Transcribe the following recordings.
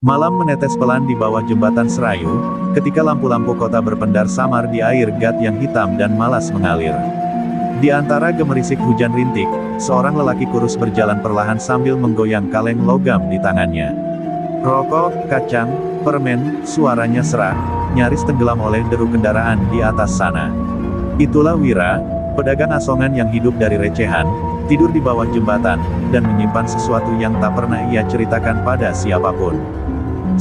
Malam menetes pelan di bawah jembatan Serayu, ketika lampu-lampu kota berpendar samar di air gat yang hitam dan malas mengalir. Di antara gemerisik hujan rintik, seorang lelaki kurus berjalan perlahan sambil menggoyang kaleng logam di tangannya. Rokok, kacang, permen, suaranya serak, nyaris tenggelam oleh deru kendaraan di atas sana. Itulah Wira, pedagang asongan yang hidup dari recehan, tidur di bawah jembatan, dan menyimpan sesuatu yang tak pernah ia ceritakan pada siapapun.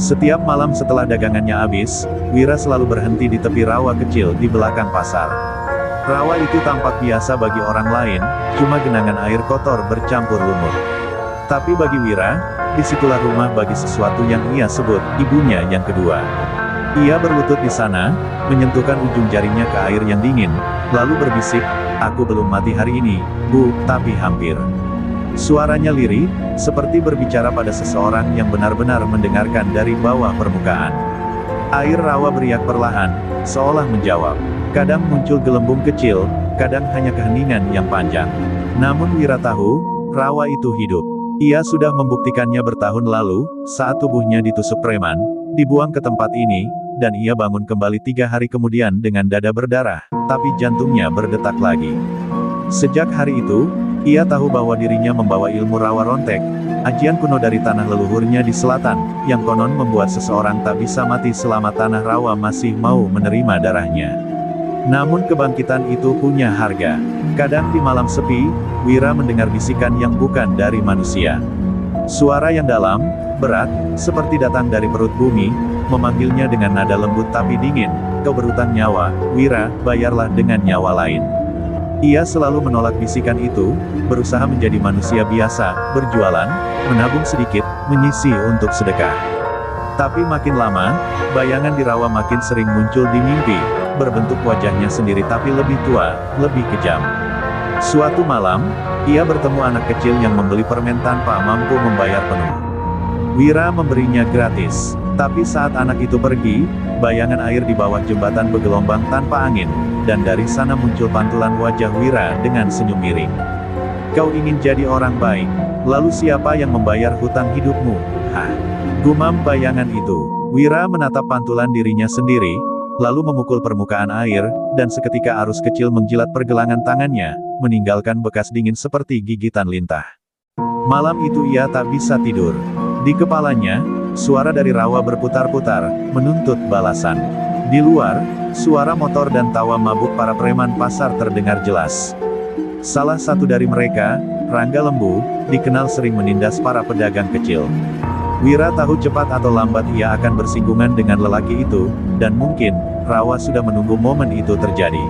Setiap malam setelah dagangannya habis, Wira selalu berhenti di tepi rawa kecil di belakang pasar. Rawa itu tampak biasa bagi orang lain, cuma genangan air kotor bercampur lumut. Tapi bagi Wira, disitulah rumah bagi sesuatu yang ia sebut ibunya yang kedua. Ia berlutut di sana, menyentuhkan ujung jarinya ke air yang dingin, lalu berbisik, "Aku belum mati hari ini, Bu, tapi hampir." Suaranya lirih, seperti berbicara pada seseorang yang benar-benar mendengarkan dari bawah permukaan. Air rawa beriak perlahan, seolah menjawab. Kadang muncul gelembung kecil, kadang hanya keheningan yang panjang. Namun Wira tahu, rawa itu hidup. Ia sudah membuktikannya bertahun lalu, saat tubuhnya ditusuk preman, dibuang ke tempat ini, dan ia bangun kembali 3 hari kemudian dengan dada berdarah, tapi jantungnya berdetak lagi. Sejak hari itu, ia tahu bahwa dirinya membawa ilmu rawa rontek, ajian kuno dari tanah leluhurnya di selatan, yang konon membuat seseorang tak bisa mati selama tanah rawa masih mau menerima darahnya. Namun kebangkitan itu punya harga. Kadang di malam sepi, Wira mendengar bisikan yang bukan dari manusia. Suara yang dalam, berat, seperti datang dari perut bumi, memanggilnya dengan nada lembut tapi dingin, "Kau berutang nyawa, Wira, bayarlah dengan nyawa lain." Ia selalu menolak bisikan itu, berusaha menjadi manusia biasa, berjualan, menabung sedikit, menyisih untuk sedekah. Tapi makin lama, bayangan di rawa makin sering muncul di mimpi, berbentuk wajahnya sendiri tapi lebih tua, lebih kejam. Suatu malam, ia bertemu anak kecil yang membeli permen tanpa mampu membayar penuh. Wira memberinya gratis, tapi saat anak itu pergi, bayangan air di bawah jembatan bergelombang tanpa angin, dan dari sana muncul pantulan wajah Wira dengan senyum miring. "Kau ingin jadi orang baik, lalu siapa yang membayar hutang hidupmu?" "Hah?" gumam bayangan itu. Wira menatap pantulan dirinya sendiri, lalu memukul permukaan air, dan seketika arus kecil menjilat pergelangan tangannya, meninggalkan bekas dingin seperti gigitan lintah. Malam itu ia tak bisa tidur. Di kepalanya, suara dari rawa berputar-putar, menuntut balasan. Di luar, suara motor dan tawa mabuk para preman pasar terdengar jelas. Salah satu dari mereka, Rangga Lembu, dikenal sering menindas para pedagang kecil. Wira tahu cepat atau lambat ia akan bersinggungan dengan lelaki itu, dan mungkin, rawa sudah menunggu momen itu terjadi.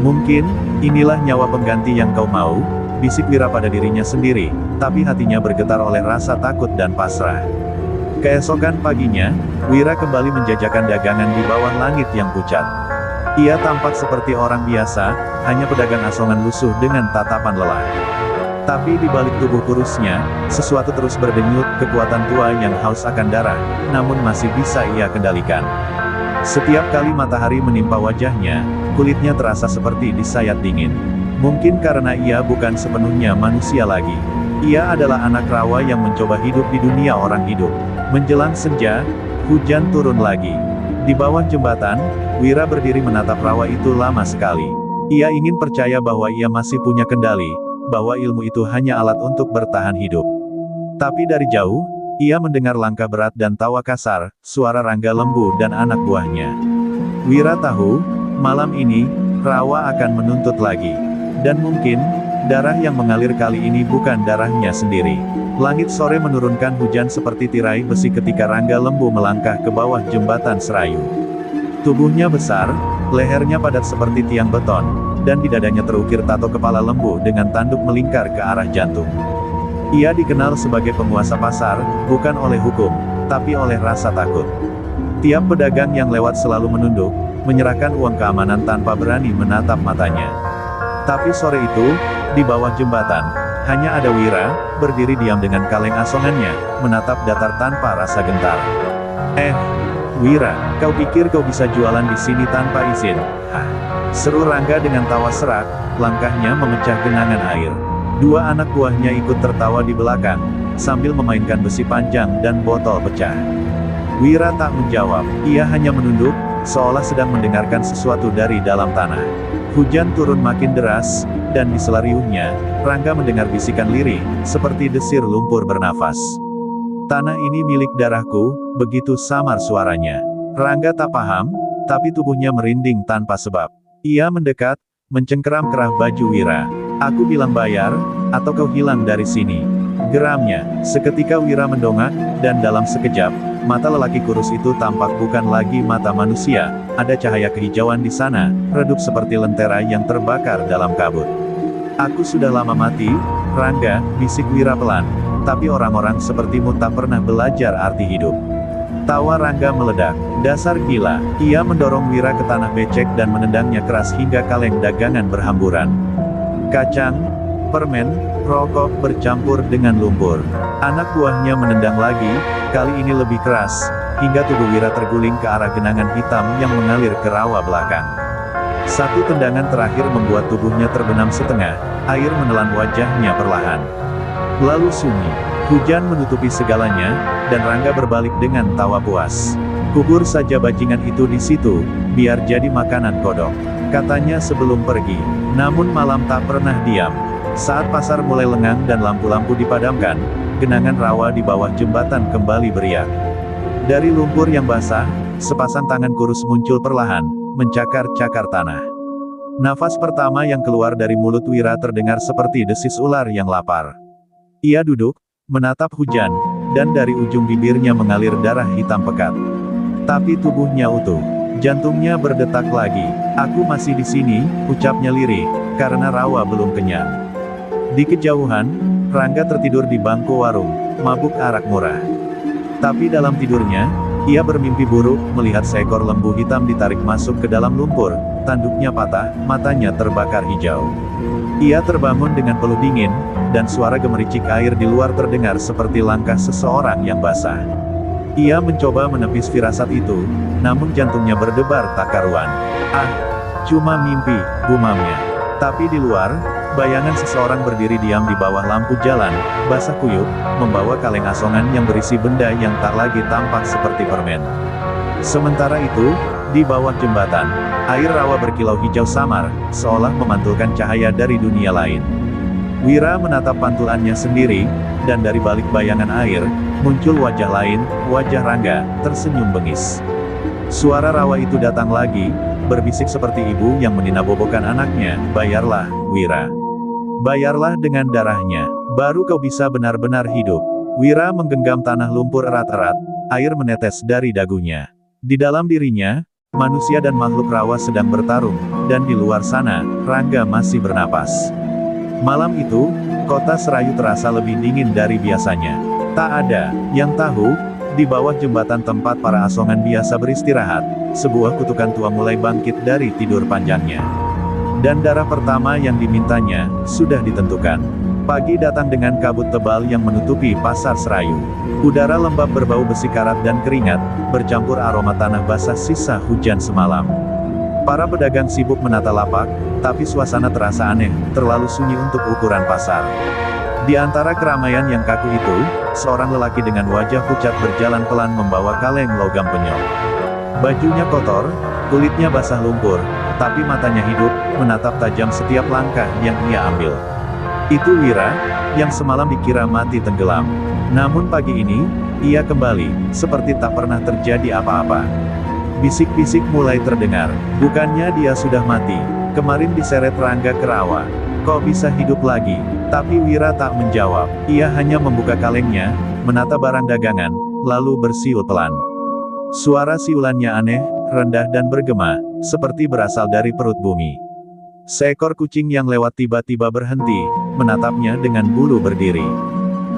"Mungkin, inilah nyawa pengganti yang kau mau," bisik Wira pada dirinya sendiri, tapi hatinya bergetar oleh rasa takut dan pasrah. Keesokan paginya, Wira kembali menjajakan dagangan di bawah langit yang pucat. Ia tampak seperti orang biasa, hanya pedagang asongan lusuh dengan tatapan lelah. Tapi di balik tubuh kurusnya, sesuatu terus berdenyut, kekuatan tua yang haus akan darah, namun masih bisa ia kendalikan. Setiap kali matahari menimpa wajahnya, kulitnya terasa seperti disayat dingin. Mungkin karena ia bukan sepenuhnya manusia lagi. Ia adalah anak rawa yang mencoba hidup di dunia orang hidup. Menjelang senja, hujan turun lagi. Di bawah jembatan, Wira berdiri menatap rawa itu lama sekali. Ia ingin percaya bahwa ia masih punya kendali, bahwa ilmu itu hanya alat untuk bertahan hidup. Tapi dari jauh, ia mendengar langkah berat dan tawa kasar, suara Rangga Lembu dan anak buahnya. Wira tahu, malam ini, rawa akan menuntut lagi. Dan mungkin, darah yang mengalir kali ini bukan darahnya sendiri. Langit sore menurunkan hujan seperti tirai besi ketika Rangga Lembu melangkah ke bawah jembatan Serayu. Tubuhnya besar, lehernya padat seperti tiang beton, dan di dadanya terukir tato kepala lembu dengan tanduk melingkar ke arah jantung. Ia dikenal sebagai penguasa pasar, bukan oleh hukum, tapi oleh rasa takut. Tiap pedagang yang lewat selalu menunduk, menyerahkan uang keamanan tanpa berani menatap matanya. Tapi sore itu, di bawah jembatan, hanya ada Wira, berdiri diam dengan kaleng asongannya, menatap datar tanpa rasa gentar. Wira, kau pikir kau bisa jualan di sini tanpa izin?" "Hah?" seru Rangga dengan tawa serak, langkahnya memecah genangan air. Dua anak buahnya ikut tertawa di belakang, sambil memainkan besi panjang dan botol pecah. Wira tak menjawab, ia hanya menunduk, seolah sedang mendengarkan sesuatu dari dalam tanah. Hujan turun makin deras, dan di sela riuhnya, Rangga mendengar bisikan lirih, seperti desir lumpur bernafas. "Tanah ini milik darahku," begitu samar suaranya. Rangga tak paham, tapi tubuhnya merinding tanpa sebab. Ia mendekat, mencengkeram kerah baju Wira. "Aku bilang bayar, atau kau hilang dari sini," geramnya. Seketika Wira mendongak, dan dalam sekejap, mata lelaki kurus itu tampak bukan lagi mata manusia. Ada cahaya kehijauan di sana, redup seperti lentera yang terbakar dalam kabut. "Aku sudah lama mati, Rangga," bisik Wira pelan. "Tapi orang-orang sepertimu tak pernah belajar arti hidup." Tawa Rangga meledak. "Dasar gila." Ia mendorong Wira ke tanah becek dan menendangnya keras hingga kaleng dagangan berhamburan. Kacang, permen, rokok bercampur dengan lumpur. Anak buahnya menendang lagi, kali ini lebih keras, hingga tubuh Wira terguling ke arah genangan hitam yang mengalir ke rawa belakang. Satu tendangan terakhir membuat tubuhnya terbenam setengah, air menelan wajahnya perlahan. Lalu sunyi. Hujan menutupi segalanya, dan Rangga berbalik dengan tawa puas. "Kubur saja bajingan itu di situ, biar jadi makanan kodok," katanya sebelum pergi. Namun malam tak pernah diam. Saat pasar mulai lengang dan lampu-lampu dipadamkan, genangan rawa di bawah jembatan kembali beriak. Dari lumpur yang basah, sepasang tangan kurus muncul perlahan, mencakar-cakar tanah. Nafas pertama yang keluar dari mulut Wira terdengar seperti desis ular yang lapar. Ia duduk, menatap hujan, dan dari ujung bibirnya mengalir darah hitam pekat. Tapi tubuhnya utuh. Jantungnya berdetak lagi. "Aku masih di sini," ucapnya lirih, karena rawa belum kenyang. Di kejauhan, Rangga tertidur di bangku warung, mabuk arak murah. Tapi dalam tidurnya, ia bermimpi buruk, melihat seekor lembu hitam ditarik masuk ke dalam lumpur, tanduknya patah, matanya terbakar hijau. Ia terbangun dengan peluh dingin, dan suara gemericik air di luar terdengar seperti langkah seseorang yang basah. Ia mencoba menepis firasat itu, namun jantungnya berdebar tak karuan. "Ah, cuma mimpi," gumamnya. Tapi di luar, bayangan seseorang berdiri diam di bawah lampu jalan, basah kuyup, membawa kaleng asongan yang berisi benda yang tak lagi tampak seperti permen. Sementara itu, di bawah jembatan, air rawa berkilau hijau samar, seolah memantulkan cahaya dari dunia lain. Wira menatap pantulannya sendiri, dan dari balik bayangan air, muncul wajah lain, wajah Rangga, tersenyum bengis. Suara rawa itu datang lagi, berbisik seperti ibu yang meninabobokan anaknya, "Bayarlah, Wira. Bayarlah dengan darahnya, baru kau bisa benar-benar hidup." Wira menggenggam tanah lumpur erat-erat, air menetes dari dagunya. Di dalam dirinya, manusia dan makhluk rawa sedang bertarung, dan di luar sana, Rangga masih bernapas. Malam itu, kota Serayu terasa lebih dingin dari biasanya. Tak ada yang tahu, di bawah jembatan tempat para asongan biasa beristirahat, sebuah kutukan tua mulai bangkit dari tidur panjangnya. Dan darah pertama yang dimintanya, sudah ditentukan. Pagi datang dengan kabut tebal yang menutupi pasar Serayu. Udara lembab berbau besi karat dan keringat, bercampur aroma tanah basah sisa hujan semalam. Para pedagang sibuk menata lapak, tapi suasana terasa aneh, terlalu sunyi untuk ukuran pasar. Di antara keramaian yang kaku itu, seorang lelaki dengan wajah pucat berjalan pelan membawa kaleng logam penyok. Bajunya kotor, kulitnya basah lumpur, tapi matanya hidup, menatap tajam setiap langkah yang ia ambil. Itu Wira, yang semalam dikira mati tenggelam. Namun pagi ini, ia kembali, seperti tak pernah terjadi apa-apa. Bisik-bisik mulai terdengar. Bukannya dia sudah mati. Kemarin diseret Rangga ke rawa. Kok bisa hidup lagi? Tapi Wira tak menjawab. Ia hanya membuka kalengnya, menata barang dagangan, lalu bersiul pelan. Suara siulannya aneh, rendah dan bergema, seperti berasal dari perut bumi. Seekor kucing yang lewat tiba-tiba berhenti, menatapnya dengan bulu berdiri.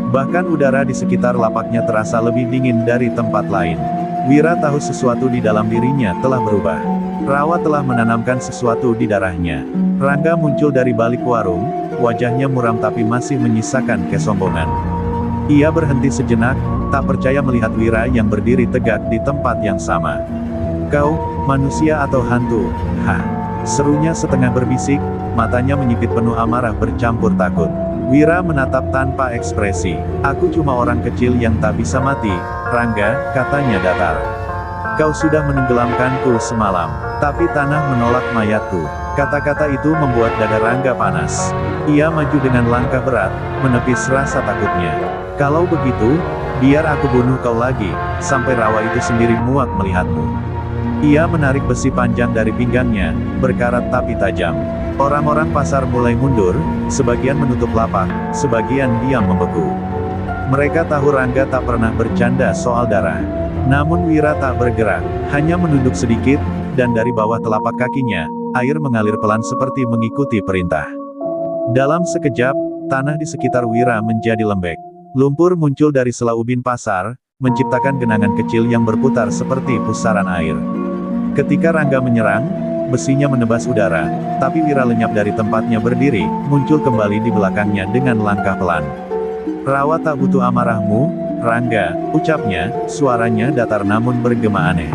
Bahkan udara di sekitar lapaknya terasa lebih dingin dari tempat lain. Wira tahu sesuatu di dalam dirinya telah berubah. Rawa telah menanamkan sesuatu di darahnya. Rangga muncul dari balik warung, wajahnya muram tapi masih menyisakan kesombongan. Ia berhenti sejenak, tak percaya melihat Wira yang berdiri tegak di tempat yang sama. "Kau, manusia atau hantu?" "Hah?" serunya setengah berbisik, matanya menyipit penuh amarah bercampur takut. Wira menatap tanpa ekspresi. Aku cuma orang kecil yang tak bisa mati, Rangga, katanya datar. Kau sudah menenggelamkanku semalam, tapi tanah menolak mayatku. Kata-kata itu membuat dada Rangga panas. Ia maju dengan langkah berat, menepis rasa takutnya. Kalau begitu, biar aku bunuh kau lagi, sampai rawa itu sendiri muak melihatmu. Ia menarik besi panjang dari pinggangnya, berkarat tapi tajam. Orang-orang pasar mulai mundur, sebagian menutup lapak, sebagian diam membeku. Mereka tahu Rangga tak pernah bercanda soal darah. Namun Wira tak bergerak, hanya menunduk sedikit, dan dari bawah telapak kakinya, air mengalir pelan seperti mengikuti perintah. Dalam sekejap, tanah di sekitar Wira menjadi lembek. Lumpur muncul dari sela ubin pasar, menciptakan genangan kecil yang berputar seperti pusaran air. Ketika Rangga menyerang, besinya menebas udara, tapi Wira lenyap dari tempatnya berdiri, muncul kembali di belakangnya dengan langkah pelan. Rawa tak butuh amarahmu, Rangga, ucapnya, suaranya datar namun bergema aneh.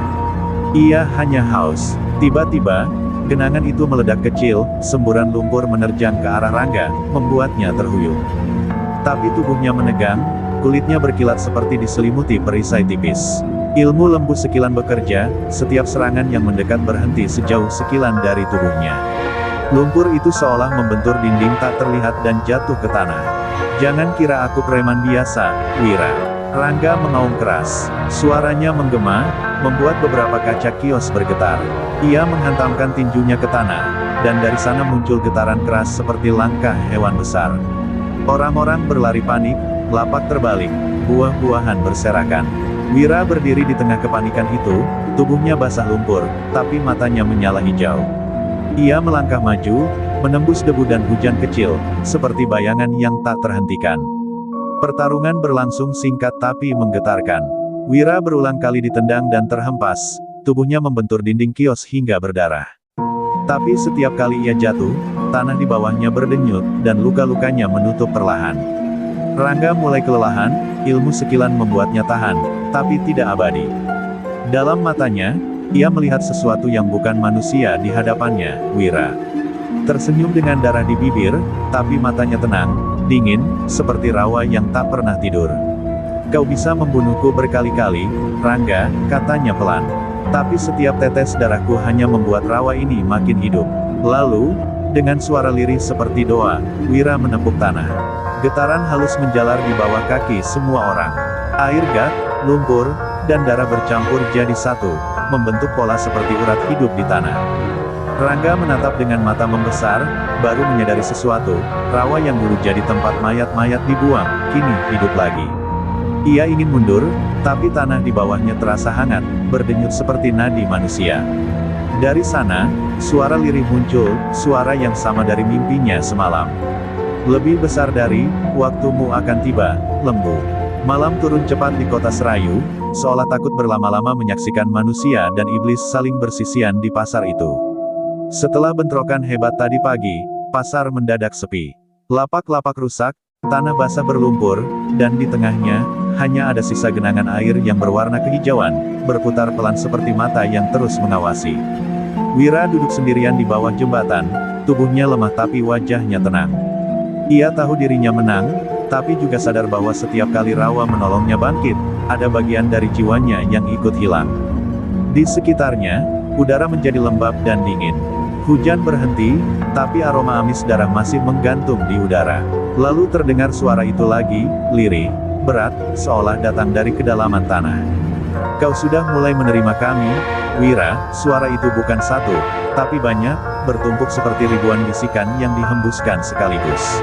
Ia hanya haus. Tiba-tiba, genangan itu meledak kecil, semburan lumpur menerjang ke arah Rangga, membuatnya terhuyung. Tapi tubuhnya menegang, kulitnya berkilat seperti diselimuti perisai tipis. Ilmu lembu sekilan bekerja, setiap serangan yang mendekat berhenti sejauh sekilan dari tubuhnya. Lumpur itu seolah membentur dinding tak terlihat dan jatuh ke tanah. Jangan kira aku preman biasa, Wira. Rangga mengaum keras. Suaranya menggema, membuat beberapa kaca kios bergetar. Ia menghantamkan tinjunya ke tanah, dan dari sana muncul getaran keras seperti langkah hewan besar. Orang-orang berlari panik, lapak terbalik, buah-buahan berserakan. Wira berdiri di tengah kepanikan itu, tubuhnya basah lumpur, tapi matanya menyala hijau. Ia melangkah maju, menembus debu dan hujan kecil, seperti bayangan yang tak terhentikan. Pertarungan berlangsung singkat tapi menggetarkan. Wira berulang kali ditendang dan terhempas, tubuhnya membentur dinding kios hingga berdarah. Tapi setiap kali ia jatuh, tanah di bawahnya berdenyut, dan luka-lukanya menutup perlahan. Rangga mulai kelelahan, ilmu sekilan membuatnya tahan, tapi tidak abadi. Dalam matanya, ia melihat sesuatu yang bukan manusia di hadapannya, Wira. Tersenyum dengan darah di bibir, tapi matanya tenang, dingin, seperti rawa yang tak pernah tidur. Kau bisa membunuhku berkali-kali, Rangga, katanya pelan. Tapi setiap tetes darahku hanya membuat rawa ini makin hidup. Lalu, dengan suara lirih seperti doa, Wira menepuk tanah. Getaran halus menjalar di bawah kaki semua orang. Air gat, lumpur, dan darah bercampur jadi satu, membentuk pola seperti urat hidup di tanah. Rangga menatap dengan mata membesar, baru menyadari sesuatu, rawa yang dulu jadi tempat mayat-mayat dibuang, kini hidup lagi. Ia ingin mundur, tapi tanah di bawahnya terasa hangat, berdenyut seperti nadi manusia. Dari sana, suara lirih muncul, suara yang sama dari mimpinya semalam. Lebih besar dari, waktumu akan tiba, lembu. Malam turun cepat di kota Serayu, seolah takut berlama-lama menyaksikan manusia dan iblis saling bersisian di pasar itu. Setelah bentrokan hebat tadi pagi, pasar mendadak sepi. Lapak-lapak rusak, tanah basah berlumpur, dan di tengahnya, hanya ada sisa genangan air yang berwarna kehijauan, berputar pelan seperti mata yang terus mengawasi. Wira duduk sendirian di bawah jembatan, tubuhnya lemah tapi wajahnya tenang. Ia tahu dirinya menang, tapi juga sadar bahwa setiap kali rawa menolongnya bangkit, ada bagian dari jiwanya yang ikut hilang. Di sekitarnya, udara menjadi lembab dan dingin. Hujan berhenti, tapi aroma amis darah masih menggantung di udara. Lalu terdengar suara itu lagi, lirih, berat, seolah datang dari kedalaman tanah. Kau sudah mulai menerima kami, Wira. Suara itu bukan satu, tapi banyak, bertumpuk seperti ribuan bisikan yang dihembuskan sekaligus.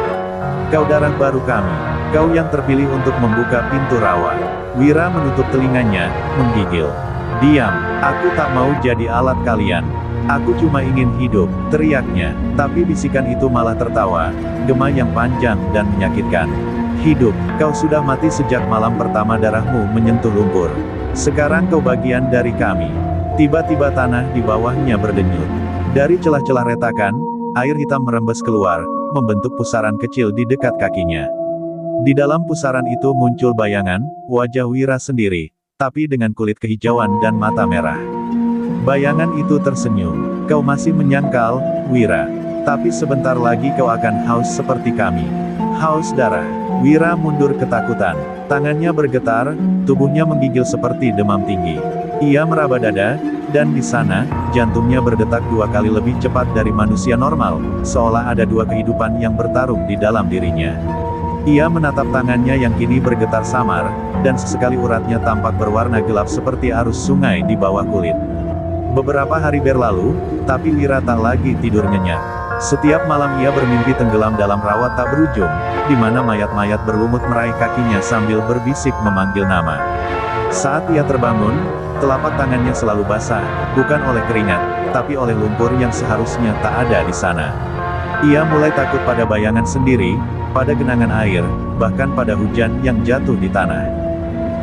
Kau darah baru kami. Kau yang terpilih untuk membuka pintu rawa. Wira menutup telinganya, menggigil. Diam, aku tak mau jadi alat kalian. Aku cuma ingin hidup, teriaknya. Tapi bisikan itu malah tertawa, gema yang panjang dan menyakitkan. Hidup, kau sudah mati sejak malam pertama darahmu menyentuh lumpur. Sekarang kau bagian dari kami. Tiba-tiba tanah di bawahnya berdenyut. Dari celah-celah retakan, air hitam merembes keluar, membentuk pusaran kecil di dekat kakinya. Di dalam pusaran itu muncul bayangan, wajah Wira sendiri, tapi dengan kulit kehijauan dan mata merah. Bayangan itu tersenyum. Kau masih menyangkal, Wira. Tapi sebentar lagi kau akan haus seperti kami. Haus darah. Wira mundur ketakutan. Tangannya bergetar, tubuhnya menggigil seperti demam tinggi. Ia meraba dada, dan di sana, jantungnya berdetak 2 kali lebih cepat dari manusia normal, seolah ada 2 kehidupan yang bertarung di dalam dirinya. Ia menatap tangannya yang kini bergetar samar, dan sesekali uratnya tampak berwarna gelap seperti arus sungai di bawah kulit. Beberapa hari berlalu, tapi Wira tak lagi tidur nyenyak. Setiap malam ia bermimpi tenggelam dalam rawa tak berujung, di mana mayat-mayat berlumut meraih kakinya sambil berbisik memanggil nama. Saat ia terbangun, telapak tangannya selalu basah, bukan oleh keringat, tapi oleh lumpur yang seharusnya tak ada di sana. Ia mulai takut pada bayangan sendiri, pada genangan air, bahkan pada hujan yang jatuh di tanah.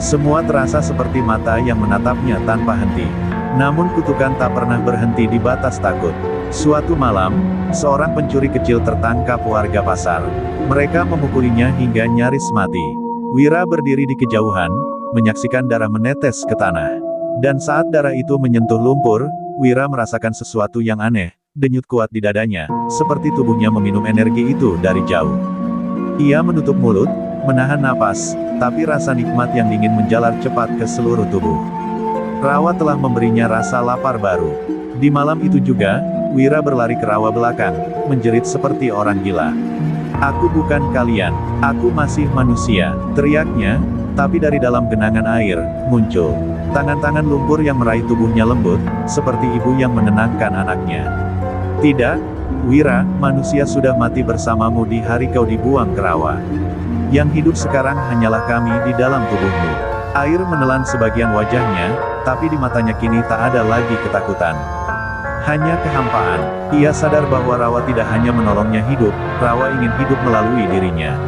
Semua terasa seperti mata yang menatapnya tanpa henti. Namun kutukan tak pernah berhenti di batas takut. Suatu malam, seorang pencuri kecil tertangkap warga pasar. Mereka memukulinya hingga nyaris mati. Wira berdiri di kejauhan, menyaksikan darah menetes ke tanah. Dan saat darah itu menyentuh lumpur, Wira merasakan sesuatu yang aneh, denyut kuat di dadanya, seperti tubuhnya meminum energi itu dari jauh. Ia menutup mulut, menahan napas, tapi rasa nikmat yang dingin menjalar cepat ke seluruh tubuh. Rawa telah memberinya rasa lapar baru. Di malam itu juga, Wira berlari ke rawa belakang, menjerit seperti orang gila. "Aku bukan kalian, aku masih manusia," teriaknya, tapi dari dalam genangan air, muncul tangan-tangan lumpur yang meraih tubuhnya lembut, seperti ibu yang menenangkan anaknya. "Tidak, Wira, manusia sudah mati bersamamu di hari kau dibuang ke rawa. Yang hidup sekarang hanyalah kami di dalam tubuhmu." Air menelan sebagian wajahnya, tapi di matanya kini tak ada lagi ketakutan. Hanya kehampaan. Ia sadar bahwa rawa tidak hanya menolongnya hidup, rawa ingin hidup melalui dirinya.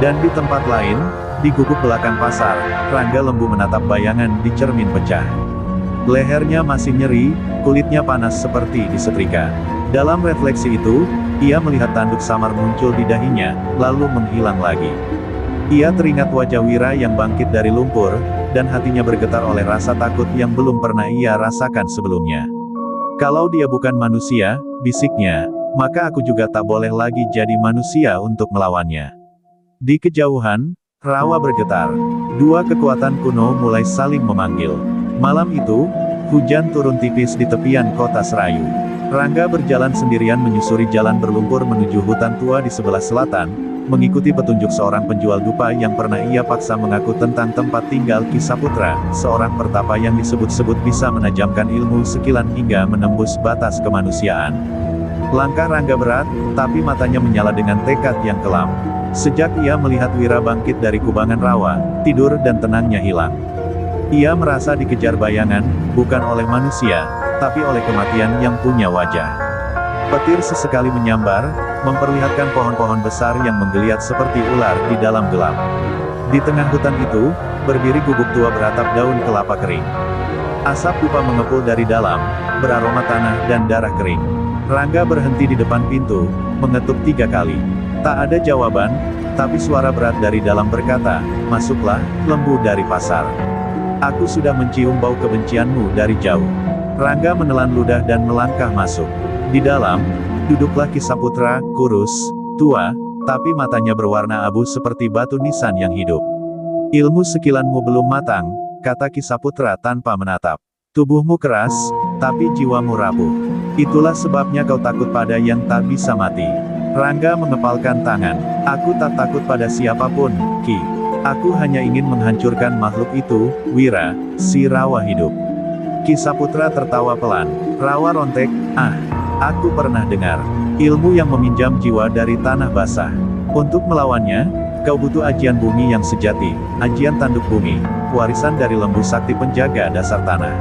Dan di tempat lain, di gubuk belakang pasar, Rangga Lembu menatap bayangan di cermin pecah. Lehernya masih nyeri, kulitnya panas seperti disetrika. Dalam refleksi itu, ia melihat tanduk samar muncul di dahinya, lalu menghilang lagi. Ia teringat wajah Wira yang bangkit dari lumpur, dan hatinya bergetar oleh rasa takut yang belum pernah ia rasakan sebelumnya. "Kalau dia bukan manusia," bisiknya, "maka aku juga tak boleh lagi jadi manusia untuk melawannya." Di kejauhan, rawa bergetar. 2 kekuatan kuno mulai saling memanggil. Malam itu, hujan turun tipis di tepian kota Serayu. Rangga berjalan sendirian menyusuri jalan berlumpur menuju hutan tua di sebelah selatan, mengikuti petunjuk seorang penjual dupa yang pernah ia paksa mengaku tentang tempat tinggal Ki Saputra, seorang pertapa yang disebut-sebut bisa menajamkan ilmu sekilan hingga menembus batas kemanusiaan. Langkah Rangga berat, tapi matanya menyala dengan tekad yang kelam. Sejak ia melihat Wira bangkit dari kubangan rawa, tidur dan tenangnya hilang. Ia merasa dikejar bayangan, bukan oleh manusia, tapi oleh kematian yang punya wajah. Petir sesekali menyambar, memperlihatkan pohon-pohon besar yang menggeliat seperti ular di dalam gelap. Di tengah hutan itu, berdiri gubuk tua beratap daun kelapa kering. Asap dupa mengepul dari dalam, beraroma tanah dan darah kering. Rangga berhenti di depan pintu, mengetuk 3 kali. Tak ada jawaban, tapi suara berat dari dalam berkata, "Masuklah, lembu dari pasar. Aku sudah mencium bau kebencianmu dari jauh." Rangga menelan ludah dan melangkah masuk. Di dalam, duduklah Ki Saputra, kurus, tua, tapi matanya berwarna abu seperti batu nisan yang hidup. "Ilmu sekilanmu belum matang," kata Ki Saputra tanpa menatap. "Tubuhmu keras, tapi jiwamu rapuh. Itulah sebabnya kau takut pada yang tak bisa mati." Rangga mengepalkan tangan. "Aku tak takut pada siapapun, Ki. Aku hanya ingin menghancurkan makhluk itu, Wira, si rawa hidup." Ki Saputra tertawa pelan. Rawa rontek, "Ah, aku pernah dengar. Ilmu yang meminjam jiwa dari tanah basah. Untuk melawannya, kau butuh ajian bumi yang sejati, ajian tanduk bumi, warisan dari lembu sakti penjaga dasar tanah.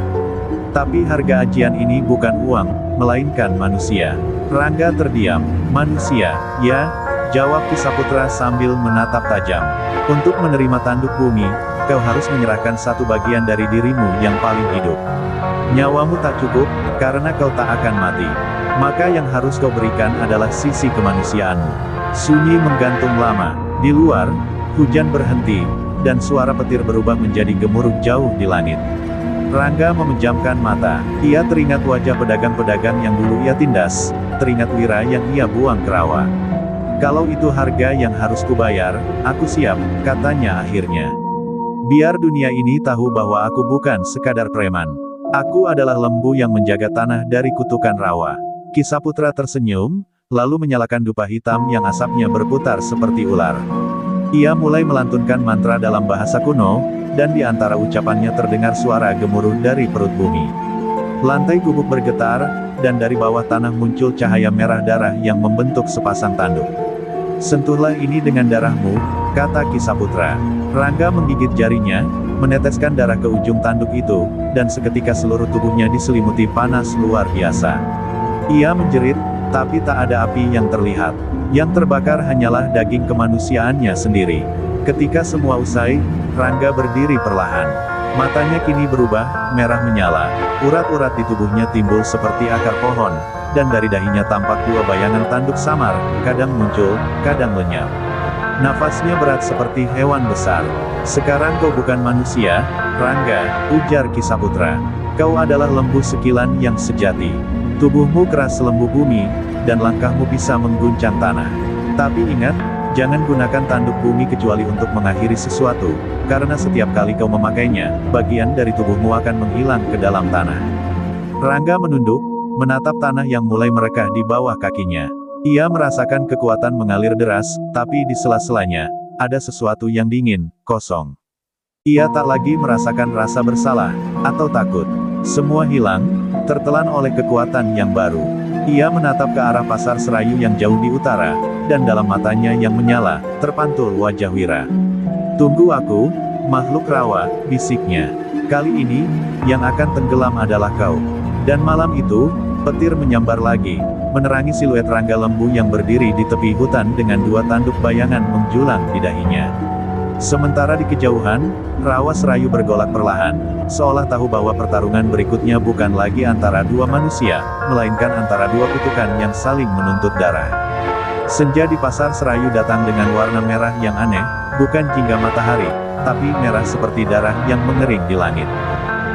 Tapi harga ajian ini bukan uang, melainkan manusia." Rangga terdiam. "Manusia, ya?" jawab Ki Saputra sambil menatap tajam. "Untuk menerima tanduk bumi, kau harus menyerahkan satu bagian dari dirimu yang paling hidup. Nyawamu tak cukup, karena kau tak akan mati. Maka yang harus kau berikan adalah sisi kemanusiaanmu." Sunyi menggantung lama. Di luar, hujan berhenti, dan suara petir berubah menjadi gemuruh jauh di langit. Rangga memejamkan mata. Ia teringat wajah pedagang-pedagang yang dulu ia tindas, teringat Wira yang ia buang ke rawa. Kalau itu harga yang harus kubayar, aku siap, katanya akhirnya. Biar dunia ini tahu bahwa aku bukan sekadar preman. Aku adalah lembu yang menjaga tanah dari kutukan rawa. Ki Saputra tersenyum, lalu menyalakan dupa hitam yang asapnya berputar seperti ular. Ia mulai melantunkan mantra dalam bahasa kuno, dan di antara ucapannya terdengar suara gemuruh dari perut bumi. Lantai gubuk bergetar, dan dari bawah tanah muncul cahaya merah darah yang membentuk sepasang tanduk. Sentuhlah ini dengan darahmu, kata Ki Saputra. Rangga menggigit jarinya, meneteskan darah ke ujung tanduk itu, dan seketika seluruh tubuhnya diselimuti panas luar biasa. Ia menjerit, tapi tak ada api yang terlihat. Yang terbakar hanyalah daging kemanusiaannya sendiri. Ketika semua usai, Rangga berdiri perlahan. Matanya kini berubah, merah menyala. Urat-urat di tubuhnya timbul seperti akar pohon, dan dari dahinya tampak dua bayangan tanduk samar, kadang muncul, kadang lenyap. Nafasnya berat seperti hewan besar. Sekarang kau bukan manusia, Rangga, ujar Ki Saputra. Kau adalah lembu sekilan yang sejati. Tubuhmu keras selembu bumi, dan langkahmu bisa mengguncang tanah. Tapi ingat, jangan gunakan tanduk bumi kecuali untuk mengakhiri sesuatu, karena setiap kali kau memakainya, bagian dari tubuhmu akan menghilang ke dalam tanah. Rangga menunduk, menatap tanah yang mulai merekah di bawah kakinya. Ia merasakan kekuatan mengalir deras, tapi di sela-selanya, ada sesuatu yang dingin, kosong. Ia tak lagi merasakan rasa bersalah, atau takut. Semua hilang, tertelan oleh kekuatan yang baru. Ia menatap ke arah pasar Serayu yang jauh di utara, dan dalam matanya yang menyala, terpantul wajah Wira. Tunggu aku, makhluk rawa, bisiknya. Kali ini, yang akan tenggelam adalah kau. Dan malam itu, petir menyambar lagi, menerangi siluet Rangga lembu yang berdiri di tepi hutan dengan dua tanduk bayangan menjulang di dahinya. Sementara di kejauhan, rawa Serayu bergolak perlahan, seolah tahu bahwa pertarungan berikutnya bukan lagi antara dua manusia, melainkan antara dua kutukan yang saling menuntut darah. Senja di pasar Serayu datang dengan warna merah yang aneh, bukan jingga matahari, tapi merah seperti darah yang mengering di langit.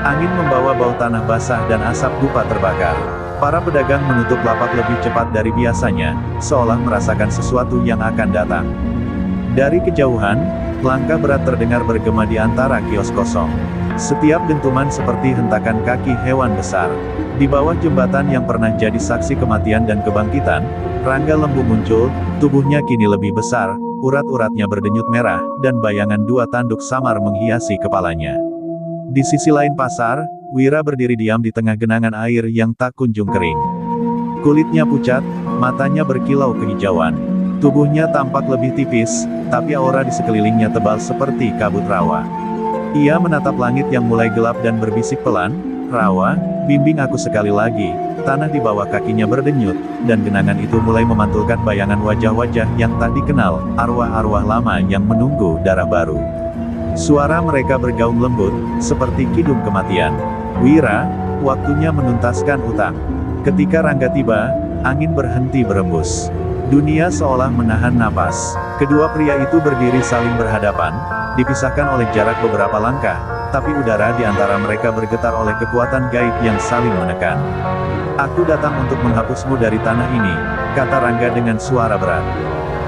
Angin membawa bau tanah basah dan asap dupa terbakar. Para pedagang menutup lapak lebih cepat dari biasanya, seolah merasakan sesuatu yang akan datang. Dari kejauhan, langkah berat terdengar bergema di antara kios kosong. Setiap dentuman seperti hentakan kaki hewan besar. Di bawah jembatan yang pernah jadi saksi kematian dan kebangkitan, Rangga lembu muncul, tubuhnya kini lebih besar, urat-uratnya berdenyut merah, dan bayangan dua tanduk samar menghiasi kepalanya. Di sisi lain pasar, Wira berdiri diam di tengah genangan air yang tak kunjung kering. Kulitnya pucat, matanya berkilau kehijauan. Tubuhnya tampak lebih tipis, tapi aura di sekelilingnya tebal seperti kabut rawa. Ia menatap langit yang mulai gelap dan berbisik pelan, "Rawa, bimbing aku sekali lagi." Tanah di bawah kakinya berdenyut, dan genangan itu mulai memantulkan bayangan wajah-wajah yang tak dikenal, arwah-arwah lama yang menunggu darah baru. Suara mereka bergaung lembut, seperti kidung kematian. "Wira, waktunya menuntaskan utang." Ketika Rangga tiba, angin berhenti berembus. Dunia seolah menahan napas. Kedua pria itu berdiri saling berhadapan, dipisahkan oleh jarak beberapa langkah, tapi udara di antara mereka bergetar oleh kekuatan gaib yang saling menekan. "Aku datang untuk menghapusmu dari tanah ini," kata Rangga dengan suara berat.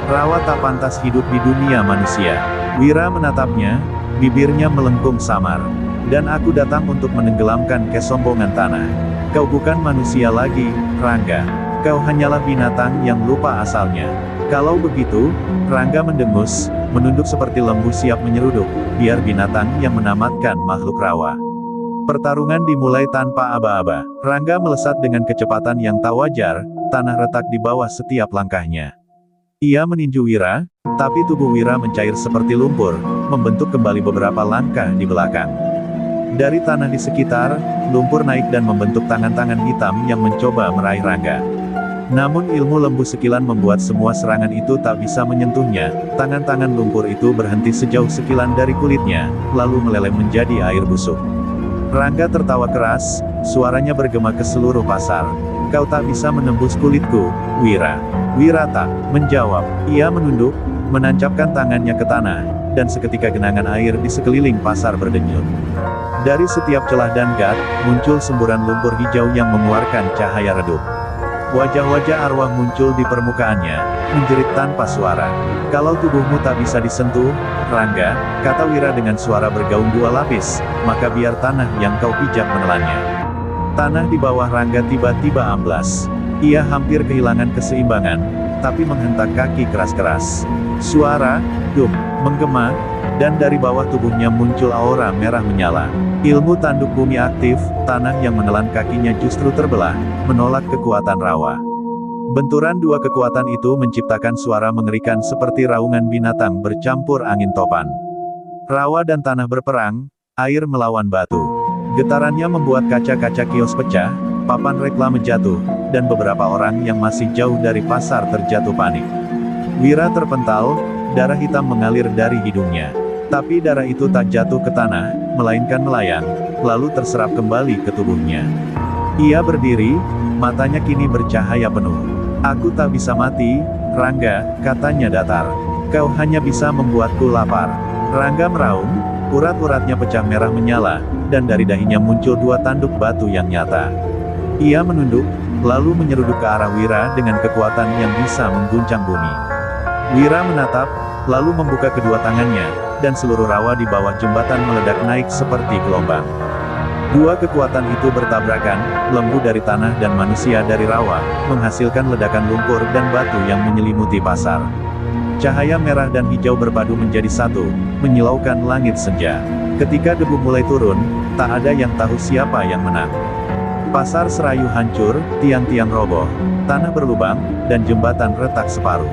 "Rawa tak pantas hidup di dunia manusia." Wira menatapnya, bibirnya melengkung samar. "Dan aku datang untuk menenggelamkan kesombongan tanah. Kau bukan manusia lagi, Rangga. Kau hanyalah binatang yang lupa asalnya." "Kalau begitu," Rangga mendengus, menunduk seperti lembu siap menyeruduk, biar binatang yang menamatkan makhluk rawa. Pertarungan dimulai tanpa aba-aba. Rangga melesat dengan kecepatan yang tak wajar, tanah retak di bawah setiap langkahnya. Ia meninju Wira, tapi tubuh Wira mencair seperti lumpur, membentuk kembali beberapa langkah di belakang. Dari tanah di sekitar, lumpur naik dan membentuk tangan-tangan hitam yang mencoba meraih Rangga. Namun ilmu lembu sekilan membuat semua serangan itu tak bisa menyentuhnya. Tangan-tangan lumpur itu berhenti sejauh sekilan dari kulitnya, lalu meleleh menjadi air busuk. Rangga tertawa keras, suaranya bergema ke seluruh pasar. "Kau tak bisa menembus kulitku, Wira." Wira tak menjawab. Ia menunduk, menancapkan tangannya ke tanah, dan seketika genangan air di sekeliling pasar berdenyut. Dari setiap celah dan gat, muncul semburan lumpur hijau yang mengeluarkan cahaya redup. Wajah-wajah arwah muncul di permukaannya, menjerit tanpa suara. "Kalau tubuhmu tak bisa disentuh, Rangga," kata Wira dengan suara bergaung dua lapis, "maka biar tanah yang kau pijak menelannya." Tanah di bawah Rangga tiba-tiba amblas. Ia hampir kehilangan keseimbangan, tapi menghentak kaki keras-keras. Suara "dum" menggema, dan dari bawah tubuhnya muncul aura merah menyala. Ilmu tanduk bumi aktif, tanah yang menelan kakinya justru terbelah, menolak kekuatan rawa. Benturan dua kekuatan itu menciptakan suara mengerikan seperti raungan binatang bercampur angin topan. Rawa dan tanah berperang, air melawan batu. Getarannya membuat kaca-kaca kios pecah, papan reklame jatuh, dan beberapa orang yang masih jauh dari pasar terjatuh panik. Wira terpental, darah hitam mengalir dari hidungnya. Tapi darah itu tak jatuh ke tanah, melainkan melayang, lalu terserap kembali ke tubuhnya. Ia berdiri, matanya kini bercahaya penuh. "Aku tak bisa mati, Rangga," katanya datar. "Kau hanya bisa membuatku lapar." Rangga meraung, urat-uratnya pecah merah menyala, dan dari dahinya muncul dua tanduk batu yang nyata. Ia menunduk, lalu menyeruduk ke arah Wira dengan kekuatan yang bisa mengguncang bumi. Wira menatap, lalu membuka kedua tangannya, dan seluruh rawa di bawah jembatan meledak naik seperti gelombang. Dua kekuatan itu bertabrakan, lembu dari tanah dan manusia dari rawa, menghasilkan ledakan lumpur dan batu yang menyelimuti pasar. Cahaya merah dan hijau berpadu menjadi satu, menyilaukan langit senja. Ketika debu mulai turun, tak ada yang tahu siapa yang menang. Pasar Serayu hancur, tiang-tiang roboh, tanah berlubang, dan jembatan retak separuh.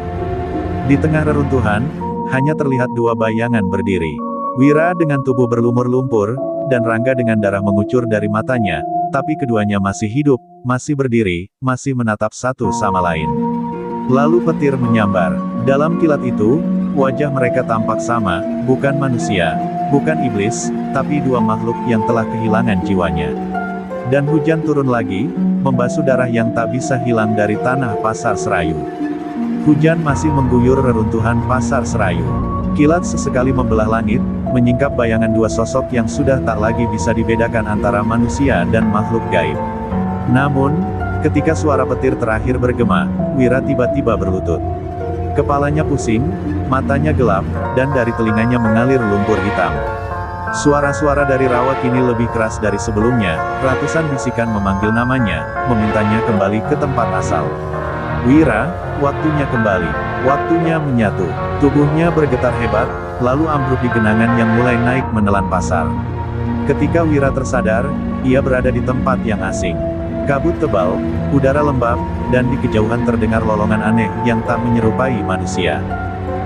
Di tengah reruntuhan, hanya terlihat dua bayangan berdiri. Wira dengan tubuh berlumur lumpur, dan Rangga dengan darah mengucur dari matanya, tapi keduanya masih hidup, masih berdiri, masih menatap satu sama lain. Lalu petir menyambar. Dalam kilat itu, wajah mereka tampak sama, bukan manusia, bukan iblis, tapi dua makhluk yang telah kehilangan jiwanya. Dan hujan turun lagi, membasuh darah yang tak bisa hilang dari tanah pasar Serayu. Hujan masih mengguyur reruntuhan pasar Serayu. Kilat sesekali membelah langit, menyingkap bayangan dua sosok yang sudah tak lagi bisa dibedakan antara manusia dan makhluk gaib. Namun, ketika suara petir terakhir bergema, Wira tiba-tiba berlutut. Kepalanya pusing, matanya gelap, dan dari telinganya mengalir lumpur hitam. Suara-suara dari rawa kini lebih keras dari sebelumnya, ratusan bisikan memanggil namanya, memintanya kembali ke tempat asal. "Wira, waktunya kembali, waktunya menyatu." Tubuhnya bergetar hebat, lalu ambruk di genangan yang mulai naik menelan pasar. Ketika Wira tersadar, ia berada di tempat yang asing. Kabut tebal, udara lembab, dan di kejauhan terdengar lolongan aneh yang tak menyerupai manusia.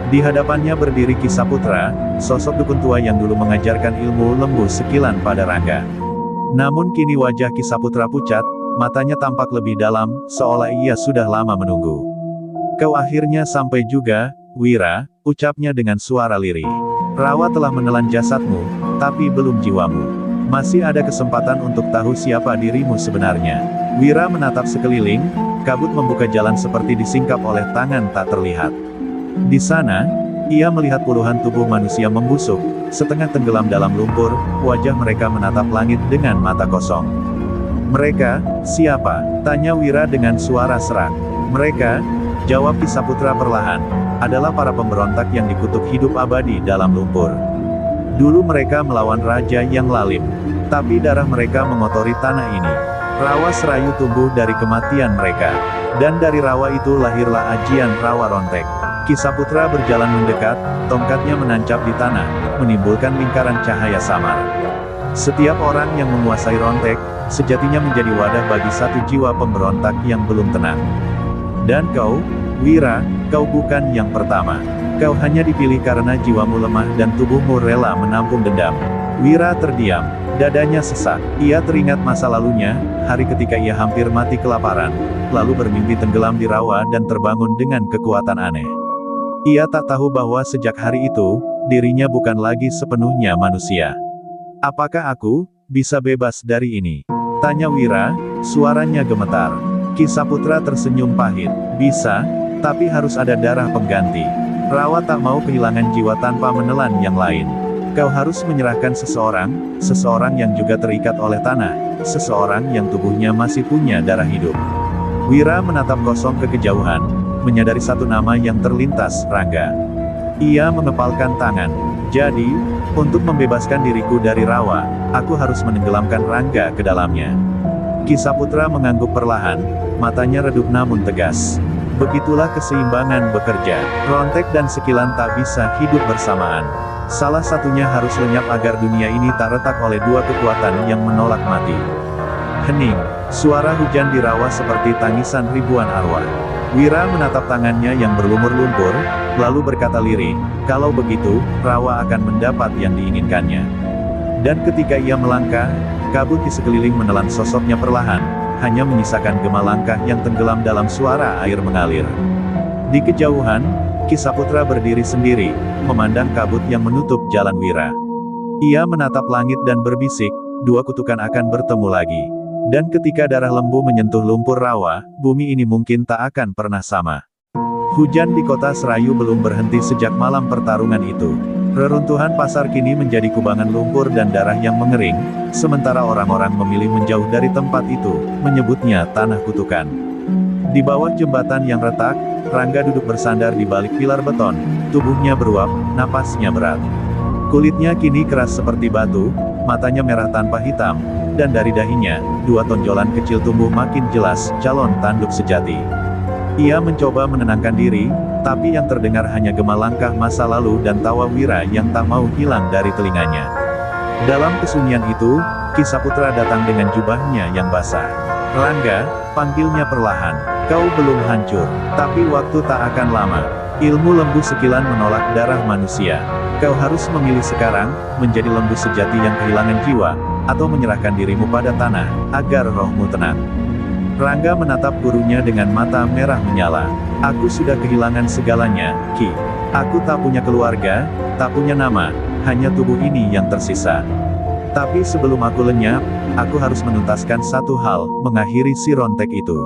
Di hadapannya berdiri Ki Saputra, sosok dukun tua yang dulu mengajarkan ilmu lembu sekilan pada Rangga. Namun kini wajah Ki Saputra pucat, matanya tampak lebih dalam, seolah ia sudah lama menunggu. "Kau akhirnya sampai juga, Wira," ucapnya dengan suara lirih. "Rawa telah menelan jasadmu, tapi belum jiwamu. Masih ada kesempatan untuk tahu siapa dirimu sebenarnya." Wira menatap sekeliling, kabut membuka jalan seperti disingkap oleh tangan tak terlihat. Di sana, ia melihat puluhan tubuh manusia membusuk, setengah tenggelam dalam lumpur, wajah mereka menatap langit dengan mata kosong. "Mereka, siapa?" tanya Wira dengan suara serak. "Mereka," jawab Ki Saputra perlahan, "adalah para pemberontak yang dikutuk hidup abadi dalam lumpur. Dulu mereka melawan raja yang lalim, tapi darah mereka mengotori tanah ini. Rawa Serayu tumbuh dari kematian mereka, dan dari rawa itu lahirlah ajian Rawa Rontek." Ki Saputra berjalan mendekat, tongkatnya menancap di tanah, menimbulkan lingkaran cahaya samar. "Setiap orang yang menguasai Rontek, sejatinya menjadi wadah bagi satu jiwa pemberontak yang belum tenang. Dan kau, Wira, kau bukan yang pertama. Kau hanya dipilih karena jiwamu lemah dan tubuhmu rela menampung dendam." Wira terdiam, dadanya sesak. Ia teringat masa lalunya, hari ketika ia hampir mati kelaparan, lalu bermimpi tenggelam di rawa dan terbangun dengan kekuatan aneh. Ia tak tahu bahwa sejak hari itu, dirinya bukan lagi sepenuhnya manusia. "Apakah aku bisa bebas dari ini?" tanya Wira, suaranya gemetar. Ki Saputra tersenyum pahit. "Bisa, tapi harus ada darah pengganti. Rawa tak mau kehilangan jiwa tanpa menelan yang lain. Kau harus menyerahkan seseorang yang juga terikat oleh tanah, seseorang yang tubuhnya masih punya darah hidup. Wira menatap kosong ke kejauhan, menyadari satu nama yang terlintas, Rangga. Ia mengepalkan tangan. Jadi, untuk membebaskan diriku dari Rawa, aku harus menenggelamkan Rangga ke dalamnya. Ki Saputra mengangguk perlahan, matanya redup namun tegas. Begitulah keseimbangan bekerja. Rontek dan Sekilan tak bisa hidup bersamaan. Salah satunya harus lenyap agar dunia ini tak retak oleh dua kekuatan yang menolak mati. Hening. Suara hujan di Rawa seperti tangisan ribuan arwah. Wira menatap tangannya yang berlumur lumpur, lalu berkata lirih, kalau begitu, Rawa akan mendapat yang diinginkannya. Dan ketika ia melangkah, kabut di sekeliling menelan sosoknya perlahan, hanya menyisakan gema langkah yang tenggelam dalam suara air mengalir. Di kejauhan, Ki Saputra berdiri sendiri, memandang kabut yang menutup jalan Wira. Ia menatap langit dan berbisik, dua kutukan akan bertemu lagi. Dan ketika darah lembu menyentuh lumpur Rawa, bumi ini mungkin tak akan pernah sama. Hujan di kota Serayu belum berhenti sejak malam pertarungan itu. Reruntuhan pasar kini menjadi kubangan lumpur dan darah yang mengering, sementara orang-orang memilih menjauh dari tempat itu, menyebutnya tanah kutukan. Di bawah jembatan yang retak, Rangga duduk bersandar di balik pilar beton, tubuhnya beruap, napasnya berat. Kulitnya kini keras seperti batu, matanya merah tanpa hitam, dan dari dahinya, dua tonjolan kecil tumbuh makin jelas, calon tanduk sejati. Ia mencoba menenangkan diri, tapi yang terdengar hanya gema langkah masa lalu dan tawa Wira yang tak mau hilang dari telinganya. Dalam kesunyian itu, Ki Saputra datang dengan jubahnya yang basah. Rangga, panggilnya perlahan, kau belum hancur, tapi waktu tak akan lama. Ilmu lembu Sekilan menolak darah manusia. Kau harus memilih sekarang, menjadi lembu sejati yang kehilangan jiwa, atau menyerahkan dirimu pada tanah, agar rohmu tenang. Rangga menatap gurunya dengan mata merah menyala. Aku sudah kehilangan segalanya, Ki. Aku tak punya keluarga, tak punya nama, hanya tubuh ini yang tersisa. Tapi sebelum aku lenyap, aku harus menuntaskan satu hal, mengakhiri si Rontek itu.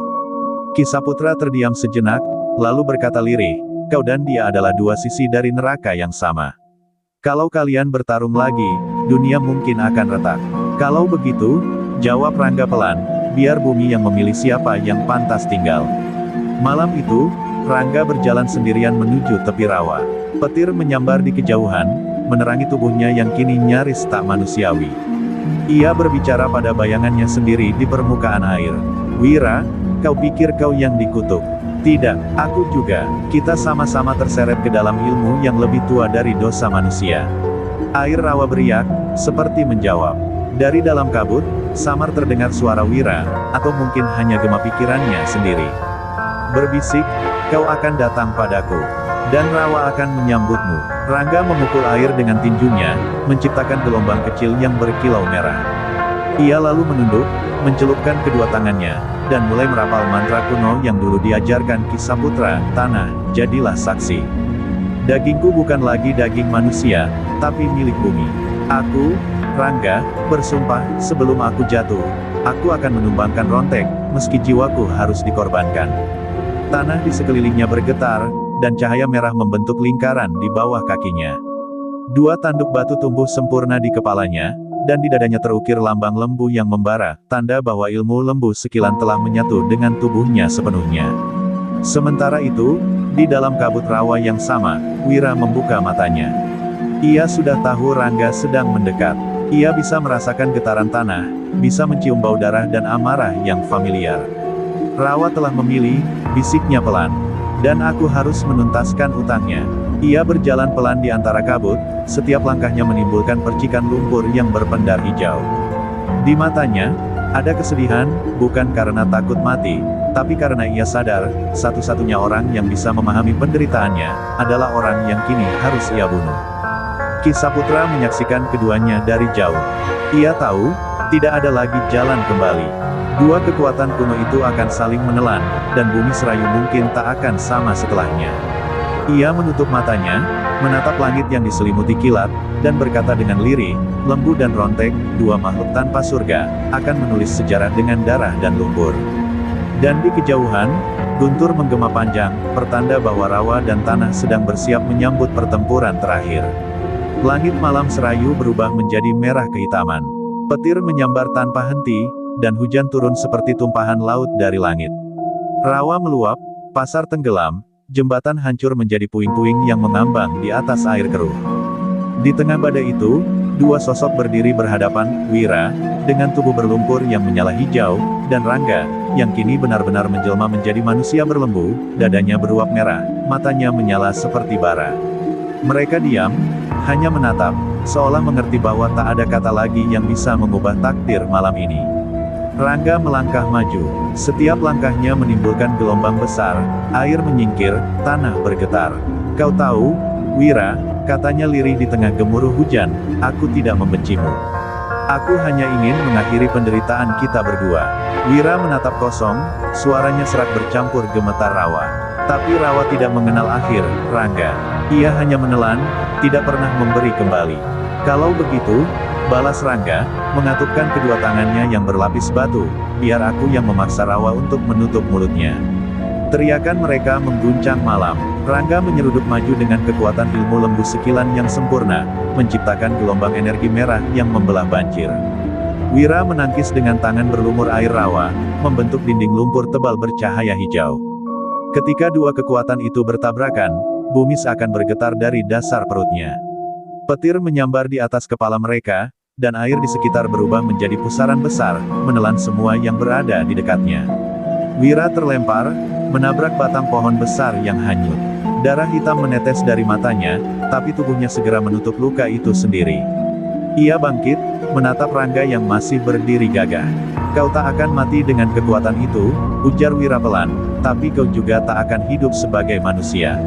Ki Saputra terdiam sejenak, lalu berkata lirih, kau dan dia adalah dua sisi dari neraka yang sama. Kalau kalian bertarung lagi, dunia mungkin akan retak. Kalau begitu, jawab Rangga pelan, biar bumi yang memilih siapa yang pantas tinggal. Malam itu, Rangga berjalan sendirian menuju tepi Rawa. Petir menyambar di kejauhan, menerangi tubuhnya yang kini nyaris tak manusiawi. Ia berbicara pada bayangannya sendiri di permukaan air. Wira, kau pikir kau yang dikutuk? Tidak, aku juga. Kita sama-sama terseret ke dalam ilmu yang lebih tua dari dosa manusia. Air Rawa beriak, seperti menjawab. Dari dalam kabut, samar terdengar suara Wira, atau mungkin hanya gema pikirannya sendiri. Berbisik, kau akan datang padaku. Dan Rawa akan menyambutmu. Rangga memukul air dengan tinjunya, menciptakan gelombang kecil yang berkilau merah. Ia lalu menunduk, mencelupkan kedua tangannya, dan mulai merapal mantra kuno yang dulu diajarkan Ki Saputra, tanah, jadilah saksi. Dagingku bukan lagi daging manusia, tapi milik bumi. Aku, Rangga, bersumpah, sebelum aku jatuh, aku akan menumbangkan Rontek, meski jiwaku harus dikorbankan. Tanah di sekelilingnya bergetar, dan cahaya merah membentuk lingkaran di bawah kakinya. Dua tanduk batu tumbuh sempurna di kepalanya, dan di dadanya terukir lambang lembu yang membara, tanda bahwa ilmu lembu Sekilan telah menyatu dengan tubuhnya sepenuhnya. Sementara itu, di dalam kabut Rawa yang sama, Wira membuka matanya. Ia sudah tahu Rangga sedang mendekat. Ia bisa merasakan getaran tanah, bisa mencium bau darah dan amarah yang familiar. Rawa telah memilih, bisiknya pelan. Dan aku harus menuntaskan utangnya. Ia berjalan pelan di antara kabut, setiap langkahnya menimbulkan percikan lumpur yang berpendar hijau. Di matanya, ada kesedihan, bukan karena takut mati, tapi karena ia sadar, satu-satunya orang yang bisa memahami penderitaannya, adalah orang yang kini harus ia bunuh. Ki Saputra menyaksikan keduanya dari jauh. Ia tahu, tidak ada lagi jalan kembali. Dua kekuatan kuno itu akan saling menelan, dan bumi Serayu mungkin tak akan sama setelahnya. Ia menutup matanya, menatap langit yang diselimuti kilat, dan berkata dengan lirih, lembu dan Rontek, dua makhluk tanpa surga, akan menulis sejarah dengan darah dan lumpur. Dan di kejauhan, guntur menggema panjang, pertanda bahwa rawa dan tanah sedang bersiap menyambut pertempuran terakhir. Langit malam Serayu berubah menjadi merah kehitaman. Petir menyambar tanpa henti, dan hujan turun seperti tumpahan laut dari langit. Rawa meluap, pasar tenggelam, jembatan hancur menjadi puing-puing yang mengambang di atas air keruh. Di tengah badai itu, dua sosok berdiri berhadapan, Wira, dengan tubuh berlumpur yang menyala hijau, dan Rangga, yang kini benar-benar menjelma menjadi manusia berlembu, dadanya beruap merah, matanya menyala seperti bara. Mereka diam, hanya menatap, seolah mengerti bahwa tak ada kata lagi yang bisa mengubah takdir malam ini. Rangga melangkah maju, setiap langkahnya menimbulkan gelombang besar, air menyingkir, tanah bergetar. Kau tahu, Wira, katanya lirih di tengah gemuruh hujan, aku tidak membencimu. Aku hanya ingin mengakhiri penderitaan kita berdua. Wira menatap kosong, suaranya serak bercampur gemetar Rawa. Tapi Rawa tidak mengenal akhir, Rangga. Ia hanya menelan, tidak pernah memberi kembali. Kalau begitu, balas Rangga, mengatupkan kedua tangannya yang berlapis batu, biar aku yang memaksa Rawa untuk menutup mulutnya. Teriakan mereka mengguncang malam. Rangga menyeruduk maju dengan kekuatan ilmu lembu sekilan yang sempurna, menciptakan gelombang energi merah yang membelah banjir. Wira menangkis dengan tangan berlumur air Rawa, membentuk dinding lumpur tebal bercahaya hijau. Ketika dua kekuatan itu bertabrakan, bumi seakan bergetar dari dasar perutnya. Petir menyambar di atas kepala mereka, dan air di sekitar berubah menjadi pusaran besar, menelan semua yang berada di dekatnya. Wira terlempar, menabrak batang pohon besar yang hanyut. Darah hitam menetes dari matanya, tapi tubuhnya segera menutup luka itu sendiri. Ia bangkit, menatap Rangga yang masih berdiri gagah. Kau tak akan mati dengan kekuatan itu, ujar Wira pelan, tapi kau juga tak akan hidup sebagai manusia.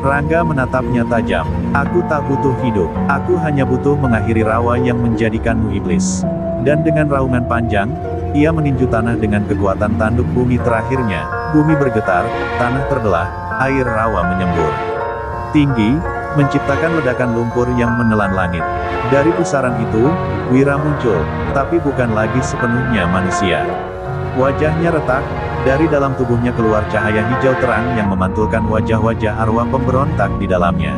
Rangga menatapnya tajam. Aku tak butuh hidup, aku hanya butuh mengakhiri Rawa yang menjadikanmu iblis. Dan dengan raungan panjang, ia meninju tanah dengan kekuatan tanduk bumi terakhirnya. Bumi bergetar, tanah terbelah, air Rawa menyembur tinggi, menciptakan ledakan lumpur yang menelan langit. Dari pusaran itu, Wira muncul, tapi bukan lagi sepenuhnya manusia. Wajahnya retak, dari dalam tubuhnya keluar cahaya hijau terang yang memantulkan wajah-wajah arwah pemberontak di dalamnya.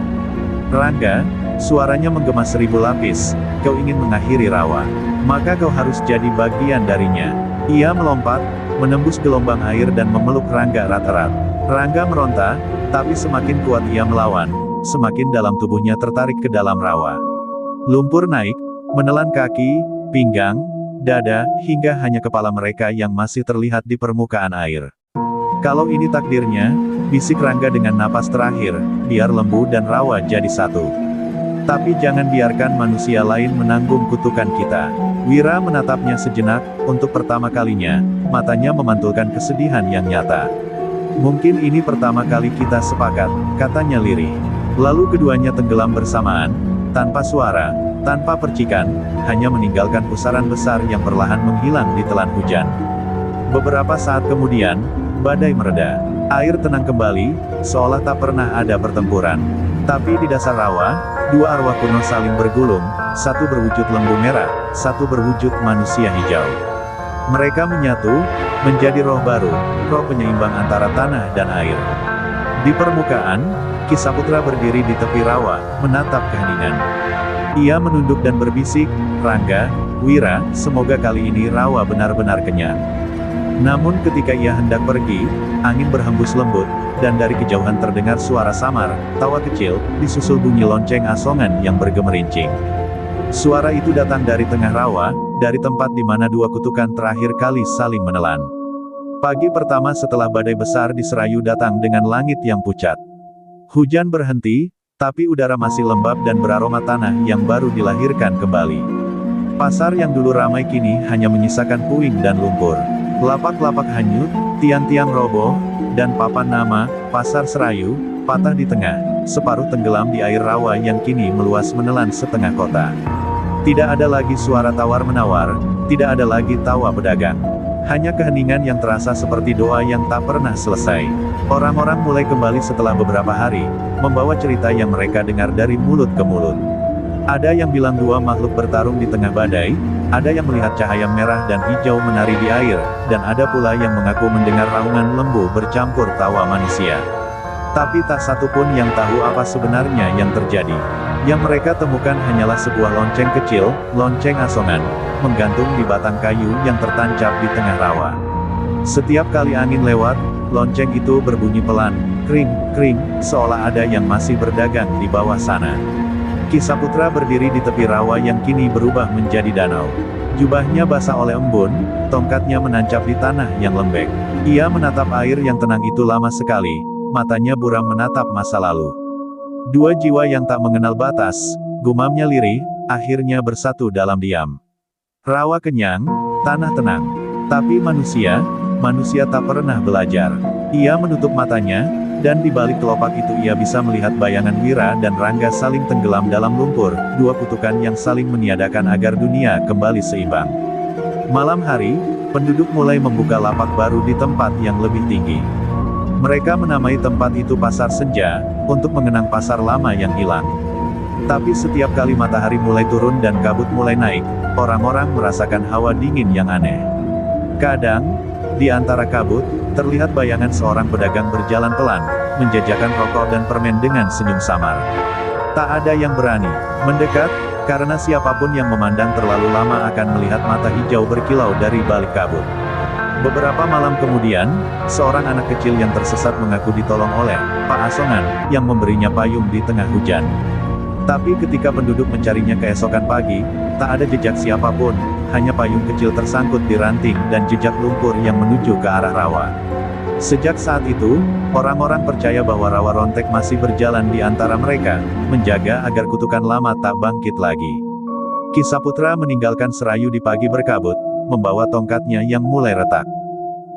Rangga, suaranya menggema 1000 lapis, kau ingin mengakhiri Rawa, maka kau harus jadi bagian darinya. Ia melompat, menembus gelombang air dan memeluk Rangga erat-erat. Rangga meronta, tapi semakin kuat ia melawan, semakin dalam tubuhnya tertarik ke dalam Rawa. Lumpur naik, menelan kaki, pinggang, dada, hingga hanya kepala mereka yang masih terlihat di permukaan air. Kalau ini takdirnya, bisik Rangga dengan napas terakhir, biar lembu dan Rawa jadi satu. Tapi jangan biarkan manusia lain menanggung kutukan kita. Wira menatapnya sejenak, untuk pertama kalinya, matanya memantulkan kesedihan yang nyata. Mungkin ini pertama kali kita sepakat, katanya lirih. Lalu keduanya tenggelam bersamaan, tanpa suara, tanpa percikan, hanya meninggalkan pusaran besar yang perlahan menghilang di telan hujan. Beberapa saat kemudian, badai mereda. Air tenang kembali, seolah tak pernah ada pertempuran. Tapi di dasar Rawa, dua arwah kuno saling bergulung, satu berwujud lembu merah, satu berwujud manusia hijau. Mereka menyatu, menjadi roh baru, roh penyeimbang antara tanah dan air. Di permukaan, Kisaputra berdiri di tepi Rawa, menatap keheningan. Ia menunduk dan berbisik, Rangga, Wira, semoga kali ini Rawa benar-benar kenyang. Namun ketika ia hendak pergi, angin berhembus lembut, dan dari kejauhan terdengar suara samar, tawa kecil, disusul bunyi lonceng asongan yang bergemerincing. Suara itu datang dari tengah Rawa, dari tempat di mana dua kutukan terakhir kali saling menelan. Pagi pertama setelah badai besar di Serayu datang dengan langit yang pucat. Hujan berhenti, tapi udara masih lembab dan beraroma tanah yang baru dilahirkan kembali. Pasar yang dulu ramai kini hanya menyisakan puing dan lumpur. Lapak-lapak hanyut, tiang-tiang roboh, dan papan nama, Pasar Serayu, patah di tengah, separuh tenggelam di air Rawa yang kini meluas menelan setengah kota. Tidak ada lagi suara tawar-menawar, tidak ada lagi tawa pedagang. Hanya keheningan yang terasa seperti doa yang tak pernah selesai. Orang-orang mulai kembali setelah beberapa hari, membawa cerita yang mereka dengar dari mulut ke mulut. Ada yang bilang dua makhluk bertarung di tengah badai, ada yang melihat cahaya merah dan hijau menari di air, dan ada pula yang mengaku mendengar raungan lembu bercampur tawa manusia. Tapi tak satu pun yang tahu apa sebenarnya yang terjadi. Yang mereka temukan hanyalah sebuah lonceng kecil, lonceng asongan, menggantung di batang kayu yang tertancap di tengah rawa. Setiap kali angin lewat, lonceng itu berbunyi pelan, kring, kring, seolah ada yang masih berdagang di bawah sana. Ki Saputra berdiri di tepi rawa yang kini berubah menjadi danau. Jubahnya basah oleh embun, tongkatnya menancap di tanah yang lembek. Ia menatap air yang tenang itu lama sekali, matanya buram menatap masa lalu. Dua jiwa yang tak mengenal batas, gumamnya lirih, akhirnya bersatu dalam diam. Rawa kenyang, tanah tenang. Tapi manusia tak pernah belajar. Ia menutup matanya, dan di balik kelopak itu ia bisa melihat bayangan Wira dan Rangga saling tenggelam dalam lumpur, dua kutukan yang saling meniadakan agar dunia kembali seimbang. Malam hari, penduduk mulai membuka lapak baru di tempat yang lebih tinggi. Mereka menamai tempat itu Pasar Senja, untuk mengenang pasar lama yang hilang. Tapi setiap kali matahari mulai turun dan kabut mulai naik, orang-orang merasakan hawa dingin yang aneh. Kadang, di antara kabut, terlihat bayangan seorang pedagang berjalan pelan, menjajakan rokok dan permen dengan senyum samar. Tak ada yang berani mendekat, karena siapapun yang memandang terlalu lama akan melihat mata hijau berkilau dari balik kabut. Beberapa malam kemudian, seorang anak kecil yang tersesat mengaku ditolong oleh Pak Asongan, yang memberinya payung di tengah hujan. Tapi ketika penduduk mencarinya keesokan pagi, tak ada jejak siapapun, hanya payung kecil tersangkut di ranting dan jejak lumpur yang menuju ke arah rawa. Sejak saat itu, orang-orang percaya bahwa rawa rontek masih berjalan di antara mereka, menjaga agar kutukan lama tak bangkit lagi. Ki Saputra meninggalkan Serayu di pagi berkabut, membawa tongkatnya yang mulai retak.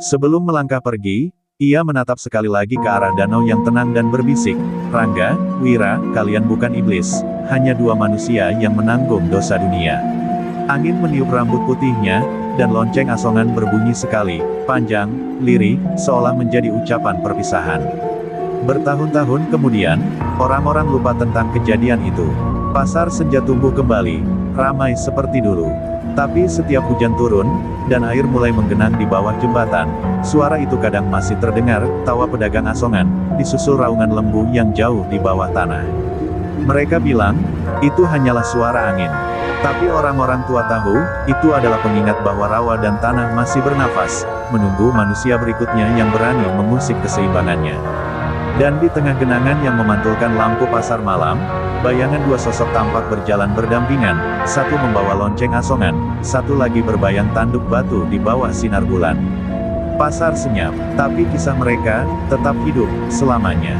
Sebelum melangkah pergi, ia menatap sekali lagi ke arah danau yang tenang dan berbisik, "Rangga, Wira, kalian bukan iblis, hanya dua manusia yang menanggung dosa dunia." Angin meniup rambut putihnya, dan lonceng asongan berbunyi sekali, panjang, lirih, seolah menjadi ucapan perpisahan. Bertahun-tahun kemudian, orang-orang lupa tentang kejadian itu. Pasar Senja tumbuh kembali, ramai seperti dulu. Tapi setiap hujan turun, dan air mulai menggenang di bawah jembatan, suara itu kadang masih terdengar, tawa pedagang asongan, disusul raungan lembu yang jauh di bawah tanah. Mereka bilang, itu hanyalah suara angin. Tapi orang-orang tua tahu, itu adalah pengingat bahwa rawa dan tanah masih bernafas, menunggu manusia berikutnya yang berani mengusik keseimbangannya. Dan di tengah genangan yang memantulkan lampu pasar malam, bayangan dua sosok tampak berjalan berdampingan, satu membawa lonceng asongan, satu lagi berbayang tanduk batu di bawah sinar bulan. Pasar senyap, tapi kisah mereka tetap hidup selamanya.